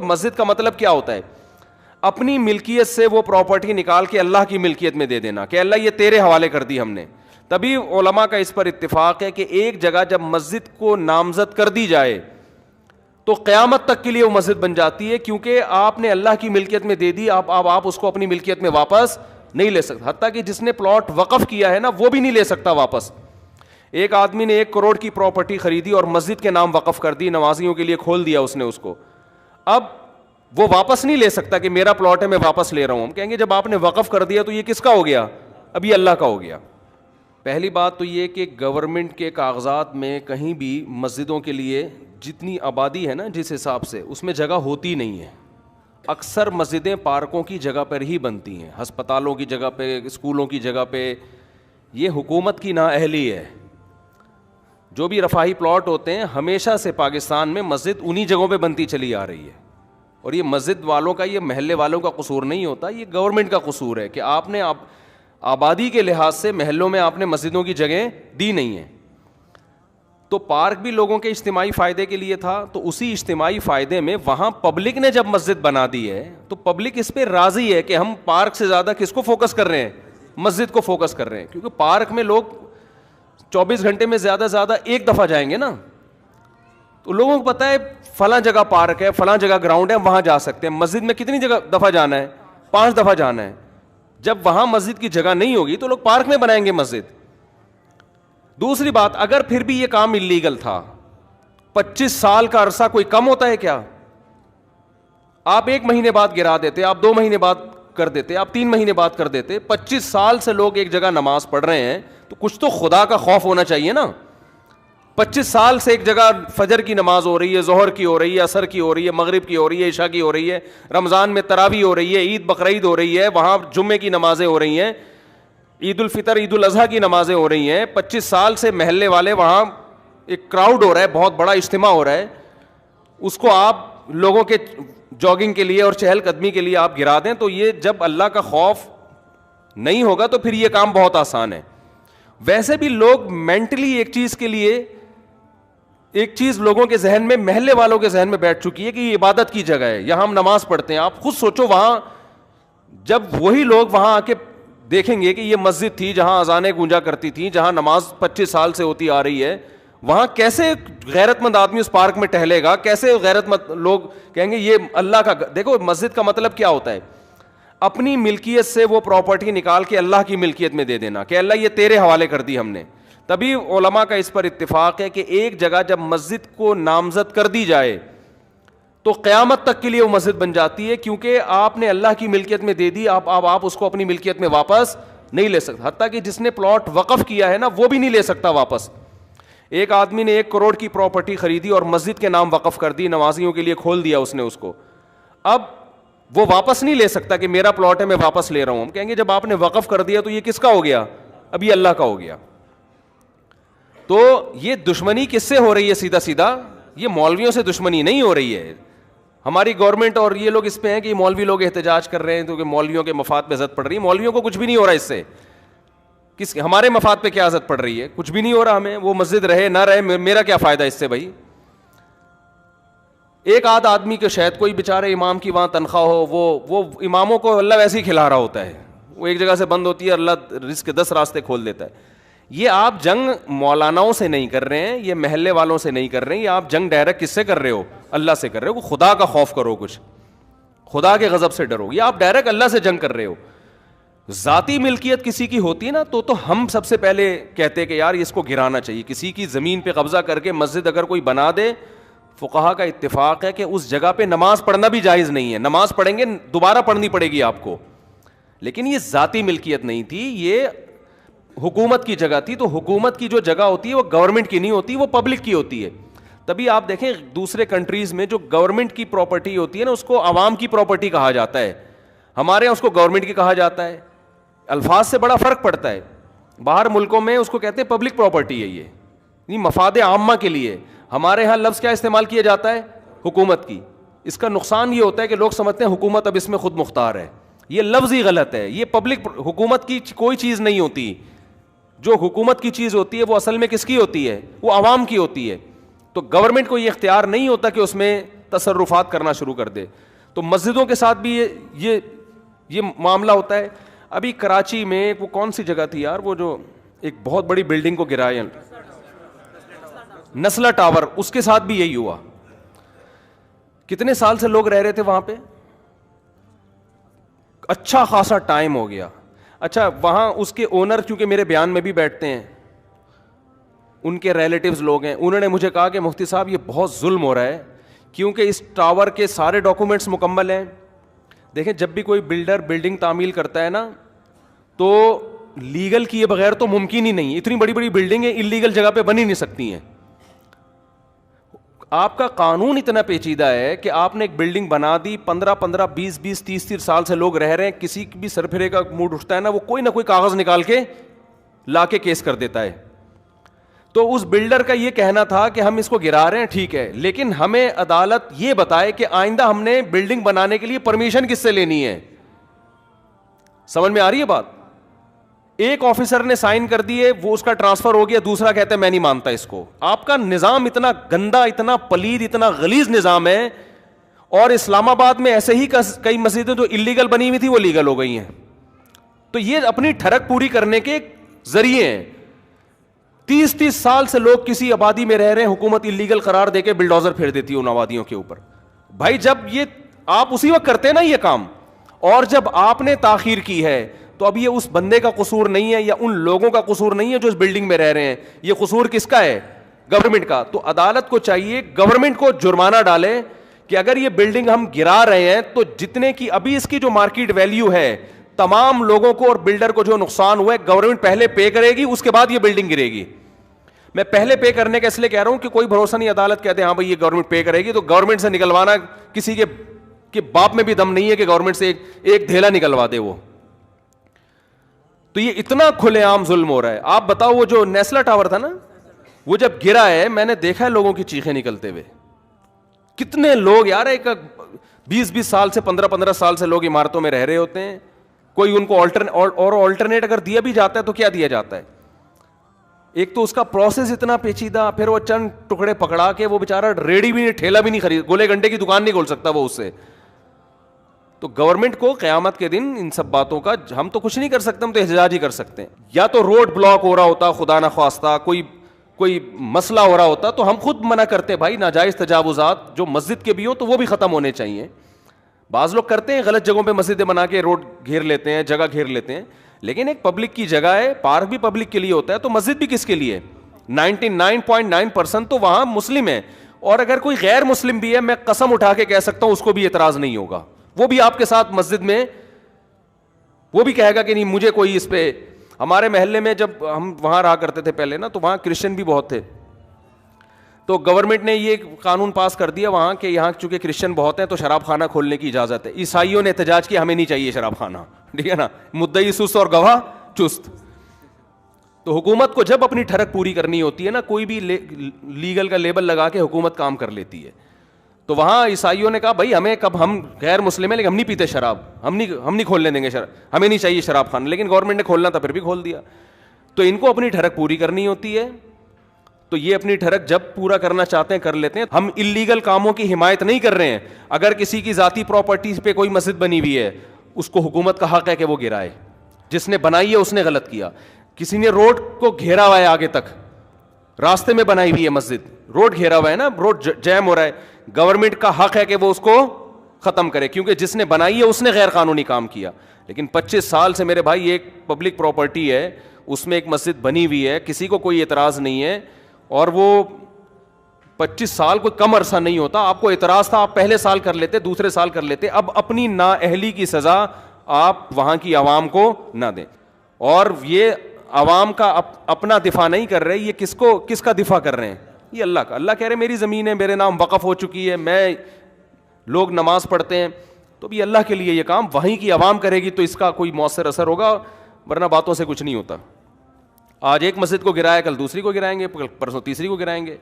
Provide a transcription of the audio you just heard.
مسجد کا مطلب کیا ہوتا ہے؟ اپنی ملکیت سے وہ پراپرٹی نکال کے اللہ کی ملکیت میں دے دینا کہ اللہ یہ تیرے حوالے کر دی ہم نے. تبھی علماء کا اس پر اتفاق ہے کہ ایک جگہ جب مسجد کو نامزد کر دی جائے تو قیامت تک کے لیے وہ مسجد بن جاتی ہے, کیونکہ آپ نے اللہ کی ملکیت میں دے دی, آپ اس کو اپنی ملکیت میں واپس نہیں لے سکتے. حتیٰ کہ جس نے پلاٹ وقف کیا ہے نا وہ بھی نہیں لے سکتا واپس. ایک آدمی نے 1 کروڑ کی پراپرٹی خریدی اور مسجد کے نام وقف کر دی, نمازیوں کے لیے کھول دیا اس نے اس کو. اب وہ واپس نہیں لے سکتا کہ میرا پلاٹ ہے میں واپس لے رہا ہوں. ہم کہیں گے جب آپ نے وقف کر دیا تو یہ کس کا ہو گیا؟ اب یہ اللہ کا ہو گیا. پہلی بات تو یہ کہ گورنمنٹ کے کاغذات میں کہیں بھی مسجدوں کے لیے جتنی آبادی ہے نا جس حساب سے اس میں جگہ ہوتی نہیں ہے. اکثر مسجدیں پارکوں کی جگہ پر ہی بنتی ہیں, ہسپتالوں کی جگہ پہ, اسکولوں کی جگہ پہ. یہ حکومت کی نااہلی ہے. جو بھی رفاہی پلاٹ ہوتے ہیں ہمیشہ سے پاکستان میں مسجد انہی جگہوں پہ بنتی چلی آ رہی ہے. اور یہ مسجد والوں کا, یہ محلے والوں کا قصور نہیں ہوتا, یہ گورنمنٹ کا قصور ہے کہ آپ نے آبادی کے لحاظ سے محلوں میں آپ نے مسجدوں کی جگہیں دی نہیں ہیں. تو پارک بھی لوگوں کے اجتماعی فائدے کے لیے تھا, تو اسی اجتماعی فائدے میں وہاں پبلک نے جب مسجد بنا دی ہے تو پبلک اس پہ راضی ہے کہ ہم پارک سے زیادہ کس کو فوکس کر رہے ہیں؟ مسجد کو فوکس کر رہے ہیں. کیونکہ پارک میں لوگ 24 گھنٹے میں زیادہ سے زیادہ ایک دفعہ جائیں گے نا, تو لوگوں کو پتہ ہے فلاں جگہ پارک ہے, فلاں جگہ گراؤنڈ ہے, وہاں جا سکتے ہیں. مسجد میں کتنی جگہ دفعہ جانا ہے؟ 5 دفعہ جانا ہے. جب وہاں مسجد کی جگہ نہیں ہوگی تو لوگ پارک میں بنائیں گے مسجد. دوسری بات, اگر پھر بھی یہ کام اللیگل تھا, 25 سال کا عرصہ کوئی کم ہوتا ہے کیا؟ آپ 1 مہینے بعد گرا دیتے, آپ 2 مہینے بعد کر دیتے, آپ 3 مہینے بعد کر دیتے. 25 سال سے لوگ ایک جگہ نماز پڑھ رہے ہیں تو کچھ تو خدا کا خوف ہونا چاہیے نا. 25 سال سے ایک جگہ فجر کی نماز ہو رہی ہے, ظہر کی ہو رہی ہے, عصر کی ہو رہی ہے, مغرب کی ہو رہی ہے, عشاء کی ہو رہی ہے, رمضان میں تراویح ہو رہی ہے, عید بقرعید ہو رہی ہے, وہاں جمعے کی نمازیں ہو رہی ہیں, عید الفطر عید الاضحیٰ کی نمازیں ہو رہی ہیں. 25 سال سے محلے والے وہاں ایک کراؤڈ ہو رہا ہے, بہت بڑا اجتماع ہو رہا ہے, اس کو آپ لوگوں کے جاگنگ کے لیے اور چہل قدمی کے لیے آپ گرا دیں, تو یہ جب اللہ کا خوف نہیں ہوگا تو پھر یہ کام بہت آسان ہے. ویسے بھی لوگ مینٹلی ایک چیز لوگوں کے ذہن میں, محلے والوں کے ذہن میں بیٹھ چکی ہے کہ یہ عبادت کی جگہ ہے, یہاں ہم نماز پڑھتے ہیں. آپ خود سوچو, وہاں جب وہی لوگ وہاں آ کے دیکھیں گے کہ یہ مسجد تھی جہاں اذانیں گونجا کرتی تھیں, جہاں نماز 25 سال سے ہوتی آ رہی ہے, وہاں کیسے غیرت مند آدمی اس پارک میں ٹہلے گا؟ کیسے غیرت مند لوگ کہیں گے یہ اللہ کا. دیکھو مسجد کا مطلب کیا ہوتا ہے؟ اپنی ملکیت سے وہ پراپرٹی نکال کے اللہ کی ملکیت میں دے دینا کہ اللہ یہ تیرے حوالے کر دی ہم نے. تبھی علماء کا اس پر اتفاق ہے کہ ایک جگہ جب مسجد کو نامزد کر دی جائے تو قیامت تک کے لیے وہ مسجد بن جاتی ہے, کیونکہ آپ نے اللہ کی ملکیت میں دے دی, آپ اس کو اپنی ملکیت میں واپس نہیں لے سکتے. حتیٰ کہ جس نے پلاٹ وقف کیا ہے نا وہ بھی نہیں لے سکتا واپس. ایک آدمی نے 1 کروڑ کی پراپرٹی خریدی اور مسجد کے نام وقف کر دی, نمازیوں کے لیے کھول دیا اس نے اس کو. اب وہ واپس نہیں لے سکتا کہ میرا پلاٹ ہے میں واپس لے رہا ہوں. ہم کہیں گے جب آپ نے وقف کر دیا تو یہ کس کا ہو گیا؟ اب یہ اللہ کا ہو گیا. تو یہ دشمنی کس سے ہو رہی ہے؟ سیدھا سیدھا یہ مولویوں سے دشمنی نہیں ہو رہی ہے. ہماری گورنمنٹ اور یہ لوگ اس پہ ہیں کہ مولوی لوگ احتجاج کر رہے ہیں کیونکہ مولویوں کے مفاد پہ زد پڑ رہی ہے. مولویوں کو کچھ بھی نہیں ہو رہا اس سے. ہمارے مفاد پہ کیا زد پڑ رہی ہے؟ کچھ بھی نہیں ہو رہا ہمیں. وہ مسجد رہے نہ رہے, میرا کیا فائدہ اس سے بھائی؟ ایک آدھ آدمی کے شاید کوئی بیچارے امام کی وہاں تنخواہ ہو, وہ اماموں کو اللہ ویسے ہی کھلا رہا ہوتا ہے. وہ ایک جگہ سے بند ہوتی ہے, اللہ رزق کے 10 راستے کھول دیتا ہے. یہ آپ جنگ مولاناؤں سے نہیں کر رہے ہیں, یہ محلے والوں سے نہیں کر رہے ہیں, یہ آپ جنگ ڈائریکٹ کس سے کر رہے ہو؟ اللہ سے کر رہے ہو. خدا کا خوف کرو, کچھ خدا کے غضب سے ڈرو. یہ آپ ڈائریکٹ اللہ سے جنگ کر رہے ہو. ذاتی ملکیت کسی کی ہوتی ہے نا تو ہم سب سے پہلے کہتے کہ یار اس کو گرانا چاہیے. کسی کی زمین پہ قبضہ کر کے مسجد اگر کوئی بنا دے, فقہا کا اتفاق ہے کہ اس جگہ پہ نماز پڑھنا بھی جائز نہیں ہے. نماز پڑھیں گے دوبارہ پڑھنی پڑے گی آپ کو, لیکن یہ ذاتی ملکیت نہیں تھی, یہ حکومت کی جگہ تھی. تو حکومت کی جو جگہ ہوتی ہے وہ گورنمنٹ کی نہیں ہوتی, وہ پبلک کی ہوتی ہے. تبھی آپ دیکھیں دوسرے کنٹریز میں جو گورنمنٹ کی پراپرٹی ہوتی ہے نا اس کو عوام کی پراپرٹی کہا جاتا ہے. ہمارے یہاں اس کو گورنمنٹ کی کہا جاتا ہے. الفاظ سے بڑا فرق پڑتا ہے. باہر ملکوں میں اس کو کہتے ہیں پبلک پراپرٹی ہے, یہ مفاد عامہ کے لیے. ہمارے ہاں لفظ کیا استعمال کیا جاتا ہے؟ حکومت کی. اس کا نقصان یہ ہوتا ہے کہ لوگ سمجھتے ہیں حکومت اب اس میں خود مختار ہے. یہ لفظ ہی غلط ہے. یہ پبلک حکومت کی کوئی چیز نہیں ہوتی. جو حکومت کی چیز ہوتی ہے وہ اصل میں کس کی ہوتی ہے؟ وہ عوام کی ہوتی ہے. تو گورنمنٹ کو یہ اختیار نہیں ہوتا کہ اس میں تصرفات کرنا شروع کر دے. تو مسجدوں کے ساتھ بھی یہ معاملہ ہوتا ہے. ابھی کراچی میں وہ کون سی جگہ تھی یار, وہ جو ایک بہت بڑی بلڈنگ کو گرایا, نسلا ٹاور, اس کے ساتھ بھی یہی ہوا. کتنے سال سے لوگ رہ رہے تھے وہاں پہ, اچھا خاصا ٹائم ہو گیا. اچھا وہاں اس کے اونر کیونکہ میرے بیان میں بھی بیٹھتے ہیں, ان کے ریلیٹیوز لوگ ہیں, انہوں نے مجھے کہا کہ مفتی صاحب یہ بہت ظلم ہو رہا ہے کیونکہ اس ٹاور کے سارے ڈاکومنٹس مکمل ہیں. دیکھیں جب بھی کوئی بلڈر بلڈنگ تعمیل کرتا ہے نا تو لیگل کیے بغیر تو ممکن ہی نہیں. اتنی بڑی بڑی بلڈنگیں انلیگل جگہ پہ بن ہی نہیں سکتی ہیں. آپ کا قانون اتنا پیچیدہ ہے کہ آپ نے ایک بلڈنگ بنا دی, 15 20 30 سال سے لوگ رہ رہے ہیں, کسی بھی سرپھرے کا موڈ اٹھتا ہے نا وہ کوئی نہ کوئی کاغذ نکال کے لا کے کیس کر دیتا ہے. تو اس بلڈر کا یہ کہنا تھا کہ ہم اس کو گرا رہے ہیں ٹھیک ہے, لیکن ہمیں عدالت یہ بتائے کہ آئندہ ہم نے بلڈنگ بنانے کے لیے پرمیشن کس سے لینی ہے. سمجھ میں آ رہی ہے بات؟ ایک آفیسر نے سائن کر دیے, وہ اس کا ٹرانسفر ہو گیا, دوسرا کہتا ہے میں نہیں مانتا اس کو. آپ کا نظام اتنا گندا, اتنا پلید, اتنا غلیظ نظام ہے. اور اسلام آباد میں ایسے ہی کئی مسجدیں جو انلیگل بنی ہوئی تھی وہ لیگل ہو گئی ہیں. تو یہ اپنی ٹھڑک پوری کرنے کے ذریعے ہیں. 30 سال سے لوگ کسی آبادی میں رہ رہے ہیں, حکومت انلیگل قرار دے کے بلڈوزر پھیر دیتی ہے ان آبادیوں کے اوپر. بھائی جب یہ آپ اسی وقت کرتے ہیں نا یہ کام, اور جب آپ نے تاخیر کی ہے تو اب یہ اس بندے کا قصور نہیں ہے یا ان لوگوں کا قصور نہیں ہے جو اس بلڈنگ میں رہ رہے ہیں, یہ قصور کس کا ہے؟ گورنمنٹ کا. تو عدالت کو چاہیے گورنمنٹ کو جرمانہ ڈالے کہ اگر یہ بلڈنگ ہم گرا رہے ہیں تو جتنے کی ابھی اس کی جو مارکیٹ ویلیو ہے, تمام لوگوں کو اور بلڈر کو جو نقصان ہوا ہے گورنمنٹ پہلے پے کرے گی, اس کے بعد یہ بلڈنگ گرے گی. میں پہلے پے کرنے کا اس لیے کہہ رہا ہوں کہ کوئی بھروسہ نہیں, عدالت کہتے ہیں ہاں بھائی یہ گورنمنٹ پے کرے گی, تو گورنمنٹ سے نکلوانا کسی کے باپ میں بھی دم نہیں ہے کہ گورنمنٹ سے ایک دھیلا نکلوا دے وہ. تو یہ اتنا کھلے عام ظلم ہو رہا ہے. آپ بتاؤ وہ جو نیسلا ٹاور تھا نا, وہ جب گرا ہے میں نے دیکھا ہے لوگوں کی چیخیں نکلتے ہوئے. کتنے لوگ یار, ایک 20 سال سے 15 سال سے لوگ عمارتوں میں رہ رہے ہوتے ہیں. کوئی ان کو آلٹرنیٹ اگر دیا بھی جاتا ہے تو کیا دیا جاتا ہے؟ ایک تو اس کا پروسیس اتنا پیچیدہ, پھر وہ چند ٹکڑے پکڑا کے وہ بیچارہ ریڈی بھی نہیں, ٹھیلا بھی نہیں خرید, گولے گنڈے کی دکان نہیں کھول سکتا وہ اس سے. تو گورنمنٹ کو قیامت کے دن ان سب باتوں کا, ہم تو کچھ نہیں کر سکتے, ہم تو احتجاج ہی کر سکتے ہیں. یا تو روڈ بلاک ہو رہا ہوتا خدا نہ خواستہ, کوئی مسئلہ ہو رہا ہوتا تو ہم خود منع کرتے بھائی ناجائز تجاوزات جو مسجد کے بھی ہوں تو وہ بھی ختم ہونے چاہیے. بعض لوگ کرتے ہیں غلط جگہوں پہ مسجدیں بنا کے روڈ گھیر لیتے ہیں, جگہ گھیر لیتے ہیں, لیکن ایک پبلک کی جگہ ہے, پارک بھی پبلک کے لیے ہوتا ہے, تو مسجد بھی کس کے لیے؟ 99.9% تو وہاں مسلم ہے, اور اگر کوئی غیر مسلم بھی ہے میں قسم اٹھا کے کہہ سکتا ہوں اس کو بھی اعتراض نہیں ہوگا, وہ بھی آپ کے ساتھ مسجد میں وہ بھی کہے گا کہ نہیں مجھے کوئی اس پہ. ہمارے محلے میں جب ہم وہاں رہا کرتے تھے پہلے نا, تو وہاں کرسچن بھی بہت تھے, تو گورنمنٹ نے یہ قانون پاس کر دیا وہاں کہ یہاں چونکہ کرسچن بہت ہیں تو شراب خانہ کھولنے کی اجازت ہے. عیسائیوں نے احتجاج کیا ہمیں نہیں چاہیے شراب خانہ, ٹھیک ہے نا, مدعی سست اور گواہ چست. تو حکومت کو جب اپنی ٹھڑک پوری کرنی ہوتی ہے نا, کوئی بھی لیگل کا لیبل لگا کے حکومت کام کر لیتی ہے. تو وہاں عیسائیوں نے کہا بھائی ہمیں کب, ہم غیر مسلم ہیں لیکن ہم نہیں پیتے شراب, ہم نہیں کھولنے دیں گے شراب, ہمیں نہیں چاہیے شراب خانہ, لیکن گورنمنٹ نے کھولنا تھا پھر بھی کھول دیا. تو ان کو اپنی ٹھڑک پوری کرنی ہوتی ہے, تو یہ اپنی ٹھڑک جب پورا کرنا چاہتے ہیں کر لیتے ہیں. ہم انلیگل کاموں کی حمایت نہیں کر رہے ہیں. اگر کسی کی ذاتی پراپرٹی پہ کوئی مسجد بنی ہوئی ہے, اس کو حکومت کا حق ہے کہ وہ گرائے, جس نے بنائی ہے اس نے غلط کیا. کسی نے روڈ کو گھیرا ہوا ہے, آگے تک راستے میں بنائی ہوئی ہے مسجد, روڈ گھیرا ہوا ہے نا, روڈ جیم ہو رہا ہے, گورنمنٹ کا حق ہے کہ وہ اس کو ختم کرے, کیونکہ جس نے بنائی ہے اس نے غیر قانونی کام کیا. لیکن 25 سال سے میرے بھائی ایک پبلک پراپرٹی ہے, اس میں ایک مسجد بنی ہوئی ہے, کسی کو کوئی اعتراض نہیں ہے, اور وہ 25 سال کوئی کم عرصہ نہیں ہوتا. آپ کو اعتراض تھا, آپ پہلے سال کر لیتے, دوسرے سال کر لیتے. اب اپنی نااہلی کی سزا آپ وہاں کی عوام کو نہ دیں. اور یہ عوام کا اپنا دفاع نہیں کر رہے, یہ کس کا دفاع کر رہے ہیں؟ یہ اللہ کا. اللہ کہہ رہے میری زمین ہے, میرے نام وقف ہو چکی ہے, میں لوگ نماز پڑھتے ہیں, تو بھی اللہ کے لیے یہ کام وہیں کی عوام کرے گی تو اس کا کوئی مؤثر اثر ہوگا, ورنہ باتوں سے کچھ نہیں ہوتا. آج ایک مسجد کو گرایا, کل دوسری کو گرائیں گے, پرسوں تیسری کو گرائیں گے.